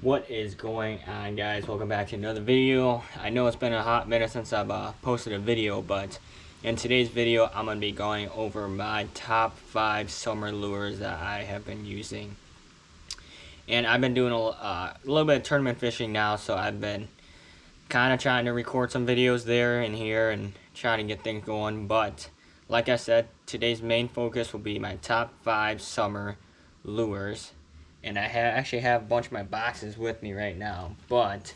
What is going on, guys? Welcome back to another video. I know it's been a hot minute since I've posted a video, but in today's video I'm going to be going over my top 5 summer lures that I have been using. And I've been doing a little bit of tournament fishing now, so I've been kind of trying to record some videos there and here and trying to get things going. But like I said, today's main focus will be my top 5 summer lures. And I actually have a bunch of my boxes with me right now, but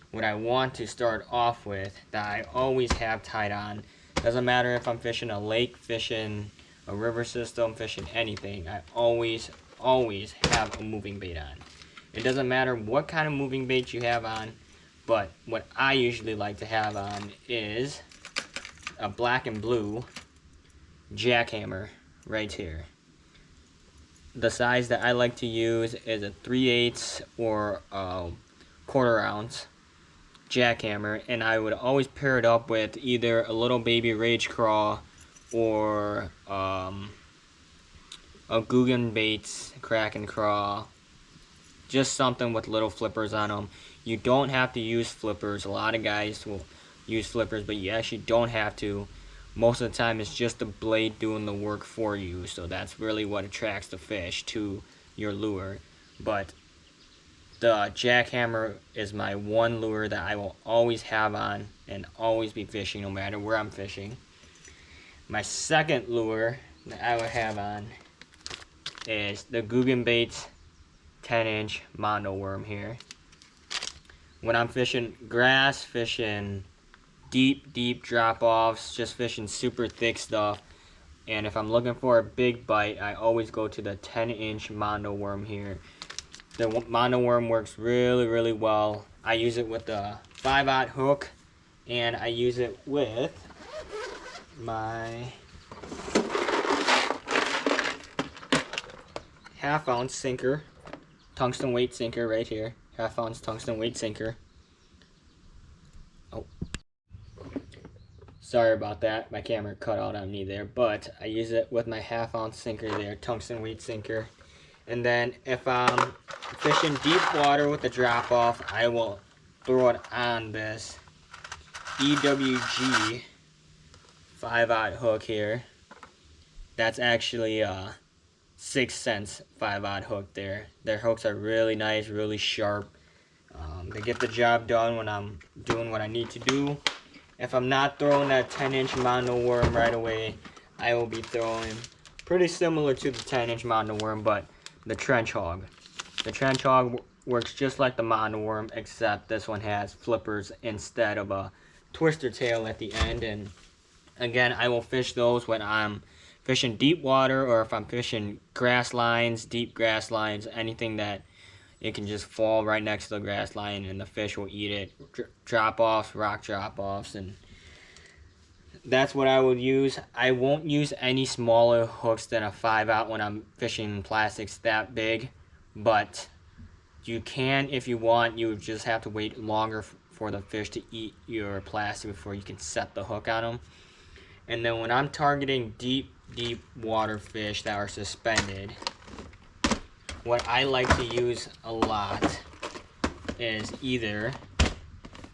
what I want to start off with that I always have tied on, doesn't matter if I'm fishing a lake, fishing a river system, fishing anything, I always have a moving bait on. It doesn't matter what kind of moving bait you have on, but what I usually like to have on is a black and blue jackhammer right here. The size that I like to use is a 3/8 or a 1/4 ounce jackhammer, and I would always pair it up with either a little baby Rage Craw or a Googan Baits Kraken Craw, just something with little flippers on them. You don't have to use flippers. A lot of guys will use flippers, but you actually don't have to. Most of the time it's just the blade doing the work for you, so that's really what attracts the fish to your lure. But the jackhammer is my one lure that I will always have on and always be fishing no matter where I'm fishing. My second lure that I will have on is the Googan Baits 10-inch mono worm here. When I'm fishing grass, fishing deep drop-offs, just fishing super thick stuff, and if I'm looking for a big bite, I always go to the 10-inch mono worm here. The mono worm works really well. I use it with the 5/0 hook, and I use it with my 1/2 ounce sinker, tungsten weight sinker right here, 1/2 ounce tungsten weight sinker. Oh, sorry about that, my camera cut out on me there, but I use it with my 1/2 ounce sinker there, tungsten weight sinker. And then if I'm fishing deep water with a drop off, I will throw it on this EWG 5/0 hook here. That's actually a 6 cents 5/0 hook there. Their hooks are really nice, really sharp. They get the job done when I'm doing what I need to do. If I'm not throwing that 10-inch mono worm right away, I will be throwing pretty similar to the 10-inch mono worm, but the trench hog. The trench hog works just like the mono worm, except this one has flippers instead of a twister tail at the end. And again, I will fish those when I'm fishing deep water, or if I'm fishing grass lines, deep grass lines, anything that it can just fall right next to the grass line and the fish will eat it. Drop-offs, rock drop-offs, and that's what I would use. I won't use any smaller hooks than a 5/0 when I'm fishing plastics that big, but you can if you want. You just have to wait longer for the fish to eat your plastic before you can set the hook on them. And then when I'm targeting deep water fish that are suspended, what I like to use a lot is either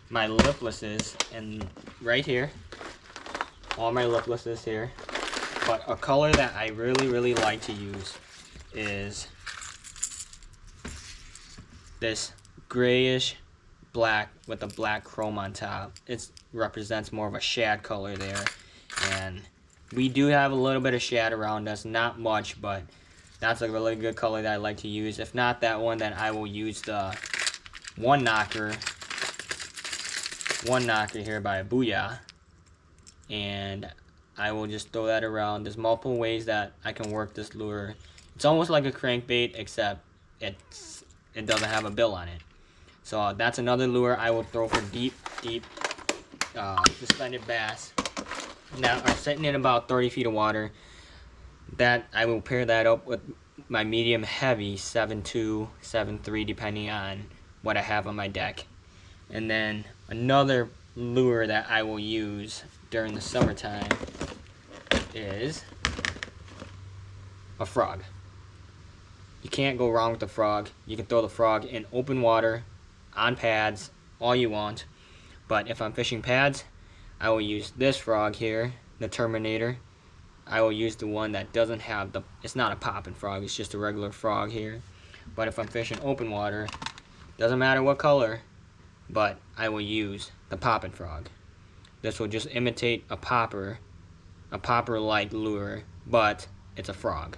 my liplesses, and right here, all my liplesses here, but a color that I really like to use is this grayish black with a black chrome on top. It represents more of a shad color there, and we do have a little bit of shad around us, not much, but that's a really good color that I like to use. If not that one, then I will use the one knocker here by Booyah, and I will just throw that around. There's multiple ways that I can work this lure. It's almost like a crankbait, except it doesn't have a bill on it. So that's another lure I will throw for deep suspended bass that are sitting in about 30 feet of water. That I will pair that up with my medium heavy 7.2, 7.3, depending on what I have on my deck. And then another lure that I will use during the summertime is a frog. You can't go wrong with the frog. You can throw the frog in open water, on pads, all you want. But if I'm fishing pads, I will use this frog here, the Terminator. I will use the one that doesn't have the, it's not a popping frog, it's just a regular frog here. But if I'm fishing open water, doesn't matter what color, but I will use the popping frog. This will just imitate a popper-like lure, but it's a frog.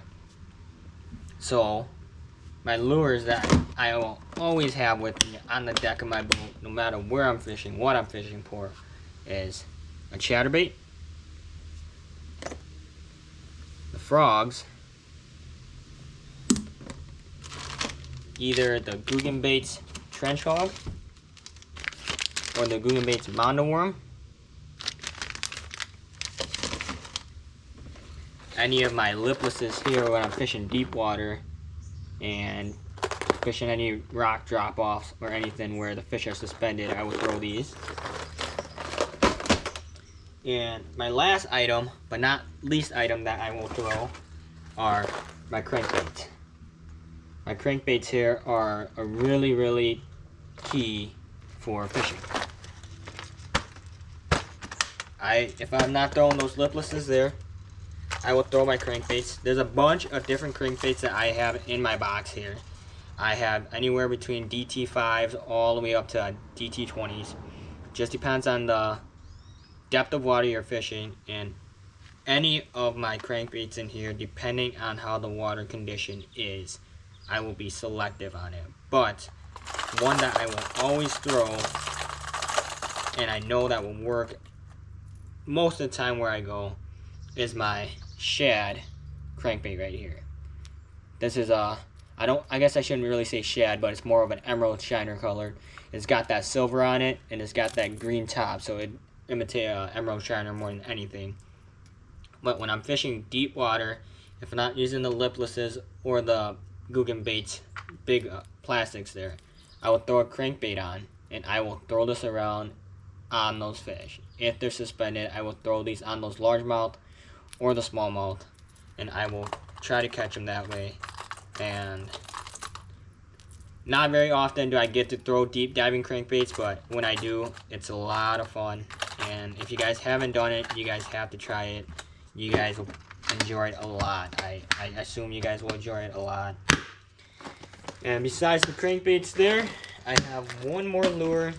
So, my lures that I will always have with me on the deck of my boat, no matter where I'm fishing, what I'm fishing for, is a chatterbait, the frogs, either the Googan Baits Trench Hog or the Googan Baits Mondo Worm, any of my liplesses here when I'm fishing deep water and fishing any rock drop-offs or anything where the fish are suspended, I will throw these. And my last item, but not least item that I will throw, are my crankbaits. My crankbaits here are a really key for fishing. If I'm not throwing those liplesses there, I will throw my crankbaits. There's a bunch of different crankbaits that I have in my box here. I have anywhere between DT5s all the way up to DT20s. Just depends on the depth of water you're fishing, and any of my crankbaits in here, depending on how the water condition is, I will be selective on it. But one that I will always throw, and I know that will work most of the time where I go, is my shad crankbait right here. This is a, I guess I shouldn't really say shad, but it's more of an emerald shiner color. It's got that silver on it, and it's got that green top, so it imitates emerald shiner more than anything. But when I'm fishing deep water, if I'm not using the liplesses or the Googan Baits big plastics there, I will throw a crankbait on, and I will throw this around on those fish. If they're suspended, I will throw these on those largemouth or the smallmouth, and I will try to catch them that way. And not very often do I get to throw deep diving crankbaits, but when I do, it's a lot of fun. And if you guys haven't done it, you guys have to try it. You guys will enjoy it a lot. I assume you guys will enjoy it a lot. And besides the crankbaits there, I have one more lure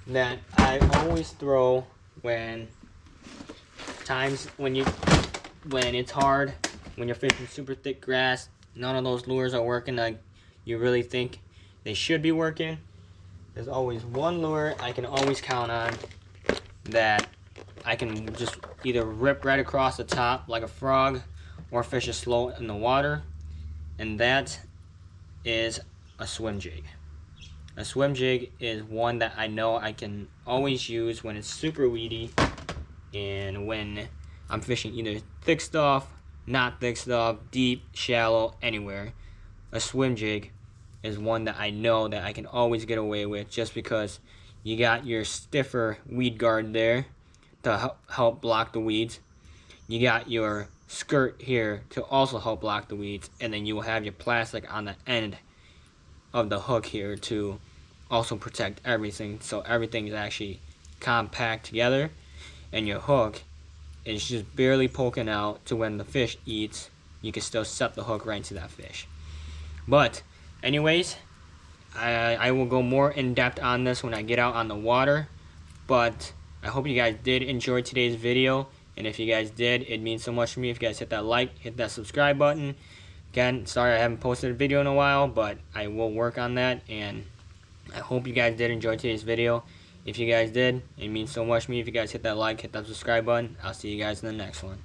that I always throw when it's hard, when you're fishing super thick grass. None of those lures are working like you really think they should be working. There's always one lure I can always count on that I can just either rip right across the top like a frog or fish it slow in the water, and that is a swim jig. A swim jig is one that I know I can always use when it's super weedy and when I'm fishing either thick stuff, not thick stuff, deep, shallow, anywhere. A swim jig is one that I know that I can always get away with, just because you got your stiffer weed guard there to help block the weeds. You got your skirt here to also help block the weeds, and then you will have your plastic on the end of the hook here to also protect everything, so everything is actually compact together, and your hook is just barely poking out to when the fish eats, you can still set the hook right into that fish. But anyways, I will go more in depth on this when I get out on the water, but I hope you guys did enjoy today's video, and if you guys did, it means so much to me if you guys hit that like, hit that subscribe button. Again, sorry I haven't posted a video in a while, but I will work on that, and I hope you guys did enjoy today's video. If you guys did, it means so much to me if you guys hit that like, hit that subscribe button. I'll see you guys in the next one.